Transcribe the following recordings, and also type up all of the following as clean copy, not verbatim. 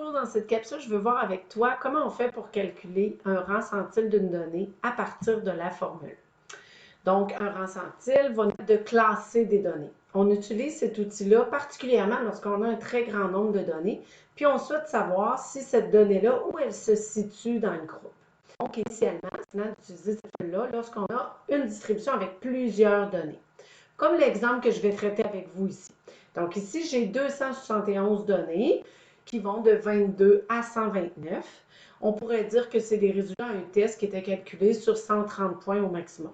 Bonjour, dans cette capsule, je veux voir avec toi comment on fait pour calculer un rang centile d'une donnée à partir de la formule. Donc, un rang centile va nous permettre de classer des données. On utilise cet outil-là particulièrement lorsqu'on a un très grand nombre de données, puis on souhaite savoir si cette donnée-là, où elle se situe dans le groupe. Donc, initialement, c'est d'utiliser cette formule-là lorsqu'on a une distribution avec plusieurs données. Comme l'exemple que je vais traiter avec vous ici. Donc ici, j'ai 271 données qui vont de 22 à 129. On pourrait dire que c'est des résultats d'un test qui était calculé sur 130 points au maximum.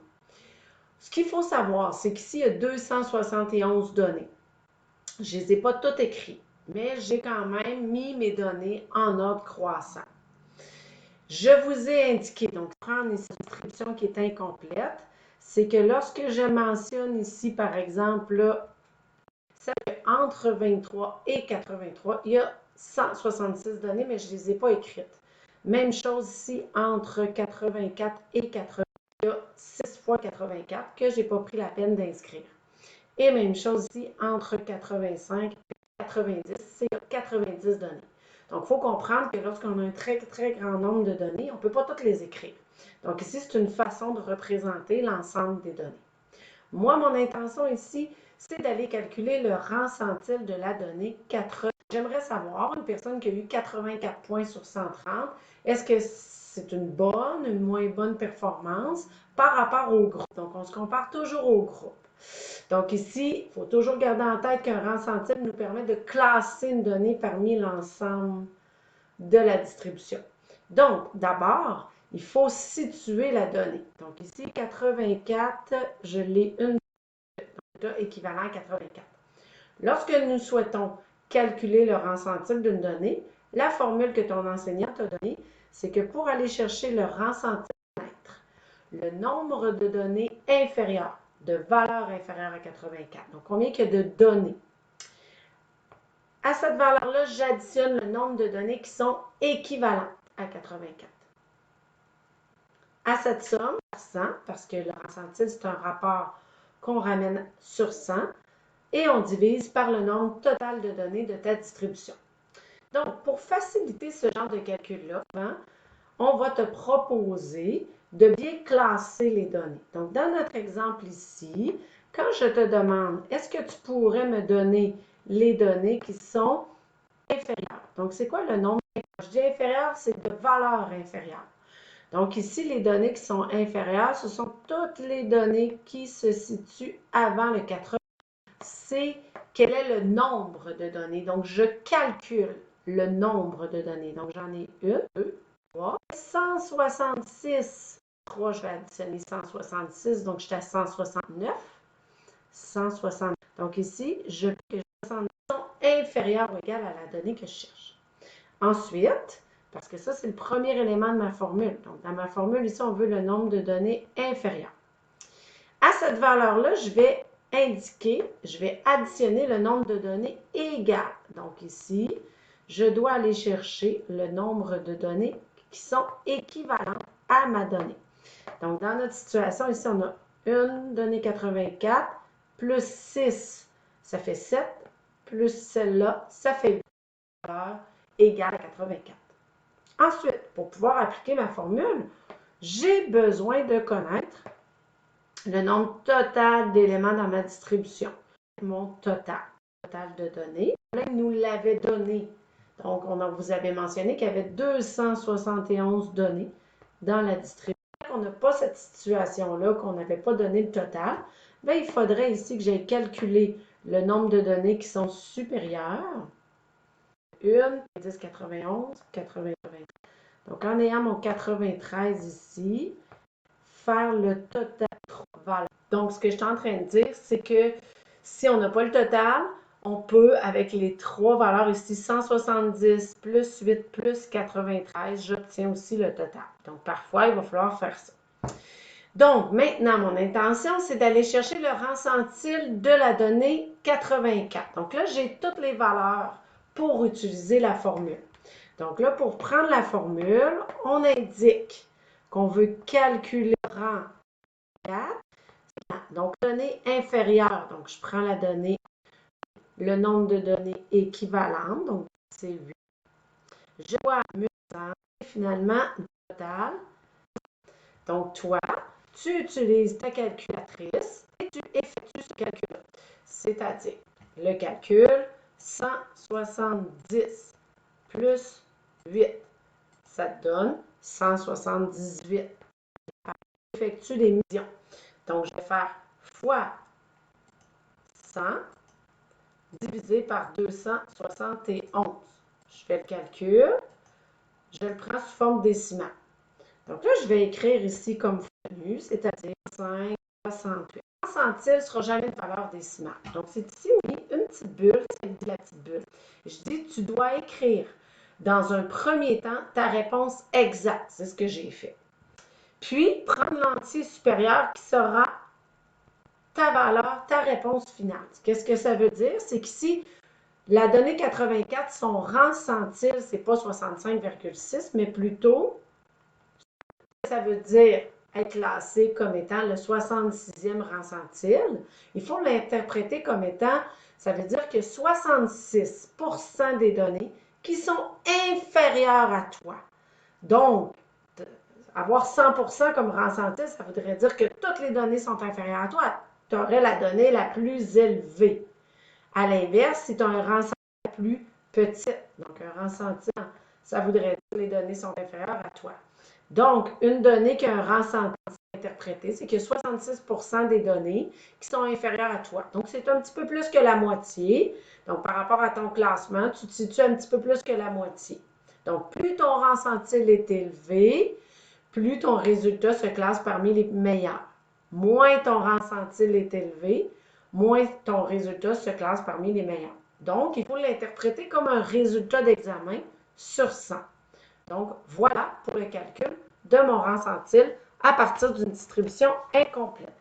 Ce qu'il faut savoir, c'est qu'ici, il y a 271 données. Je ne les ai pas toutes écrites, mais j'ai quand même mis mes données en ordre croissant. Je vous ai indiqué, donc prendre ici une distribution qui est incomplète, c'est que lorsque je mentionne ici, par exemple, là, entre 23 et 83, il y a 166 données, mais je ne les ai pas écrites. Même chose ici, entre 84 et 80, il y a 6 fois 84 que je n'ai pas pris la peine d'inscrire. Et même chose ici, entre 85 et 90, c'est 90 données. Donc, il faut comprendre que lorsqu'on a un très, très grand nombre de données, on ne peut pas toutes les écrire. Donc, ici, c'est une façon de représenter l'ensemble des données. Moi, mon intention ici, c'est d'aller calculer le rang centile de la donnée 80. J'aimerais savoir, une personne qui a eu 84 points sur 130, est-ce que c'est une bonne, une moins bonne performance par rapport au groupe? Donc, on se compare toujours au groupe. Donc ici, il faut toujours garder en tête qu'un rang centile nous permet de classer une donnée parmi l'ensemble de la distribution. Donc, d'abord, il faut situer la donnée. Donc ici, 84, je l'ai une équivalent à 84. Lorsque nous souhaitons calculer le rang centile d'une donnée, la formule que ton enseignant t'a donnée, c'est que pour aller chercher le rang centile, le nombre de données inférieur, de valeurs inférieures à 84. Donc, combien il y a de données? À cette valeur-là, j'additionne le nombre de données qui sont équivalentes à 84. À cette somme, 100, parce que le rang centile, c'est un rapport qu'on ramène sur 100, et on divise par le nombre total de données de ta distribution. Donc, pour faciliter ce genre de calcul-là, on va te proposer de bien classer les données. Donc, dans notre exemple ici, quand je te demande, est-ce que tu pourrais me donner les données qui sont inférieures? Donc, c'est quoi le nombre inférieur? Je dis inférieur, c'est de valeur inférieure. Donc, ici, les données qui sont inférieures, ce sont toutes les données qui se situent avant le 80. C'est quel est le nombre de données. Donc, je calcule le nombre de données. Donc, j'en ai une, deux, 3, 166. 3, je vais additionner 166, donc je suis à 169. 160. Donc ici, je veux que 69 sont inférieurs ou égales à la donnée que je cherche. Ensuite, parce que ça, c'est le premier élément de ma formule. Donc, dans ma formule, ici, on veut le nombre de données inférieur. À cette valeur-là, je vais additionner le nombre de données égales. Donc ici, je dois aller chercher le nombre de données qui sont équivalentes à ma donnée. Donc, dans notre situation, ici, on a une donnée 84 plus 6, ça fait 7, plus celle-là, ça fait 8 valeurs égale à 84. Ensuite, pour pouvoir appliquer ma formule, j'ai besoin de connaître le nombre total d'éléments dans ma distribution. Mon total de données. Là, il nous l'avait donné. Donc, on vous avait mentionné qu'il y avait 271 données dans la distribution. On n'a pas cette situation-là, qu'on n'avait pas donné le total. Bien, il faudrait ici que j'aille calculer le nombre de données qui sont supérieures. 1, 10, 91, 93. Donc, en ayant mon 93 ici, faire le total de valeurs. Donc, ce que je suis en train de dire, c'est que si on n'a pas le total, on peut, avec les trois valeurs ici, 170 plus 8 plus 93, j'obtiens aussi le total. Donc, parfois, il va falloir faire ça. Donc, maintenant, mon intention, c'est d'aller chercher le rang centile de la donnée 84. Donc là, j'ai toutes les valeurs pour utiliser la formule. Donc là, pour prendre la formule, on indique qu'on veut calculer le rang 4. Donc, donnée inférieure. Donc, je prends la donnée, le nombre de données équivalentes. Donc, c'est 8. Je dois 1100 et finalement, total. Donc, toi, tu utilises ta calculatrice et tu effectues ce calcul. C'est-à-dire, le calcul 170 plus 8, ça te donne 178. J'effectue des millions. Donc, je vais faire fois 100 divisé par 271. Je fais le calcul. Je le prends sous forme décimale. Donc là, je vais écrire ici comme formule, c'est-à-dire 5,68. En centile ne sera jamais une valeur décimale. Donc, c'est ici mis une petite bulle, c'est la petite bulle. Je dis, tu dois écrire dans un premier temps ta réponse exacte. C'est ce que j'ai fait. Puis, prendre l'entier supérieur qui sera ta valeur, ta réponse finale. Qu'est-ce que ça veut dire? C'est qu'ici, la donnée 84, son rang centile, c'est pas 65,6, mais plutôt, ça veut dire être classé comme étant le 66e rang centile. Il faut l'interpréter comme étant, ça veut dire que 66% des données qui sont inférieures à toi. Donc, avoir 100% comme rang centile, ça voudrait dire que toutes les données sont inférieures à toi. Tu aurais la donnée la plus élevée. À l'inverse, si tu as un rang centile plus petit, donc un rang centile, ça voudrait dire que les données sont inférieures à toi. Donc, une donnée qui a un rang centile interprété, c'est qu'il y a 66% des données qui sont inférieures à toi. Donc, c'est un petit peu plus que la moitié. Donc, par rapport à ton classement, tu te situes un petit peu plus que la moitié. Donc, plus ton rang centile est élevé, plus ton résultat se classe parmi les meilleurs. Moins ton rang centile est élevé, moins ton résultat se classe parmi les meilleurs. Donc, il faut l'interpréter comme un résultat d'examen sur 100. Donc, voilà pour le calcul de mon rang centile à partir d'une distribution incomplète.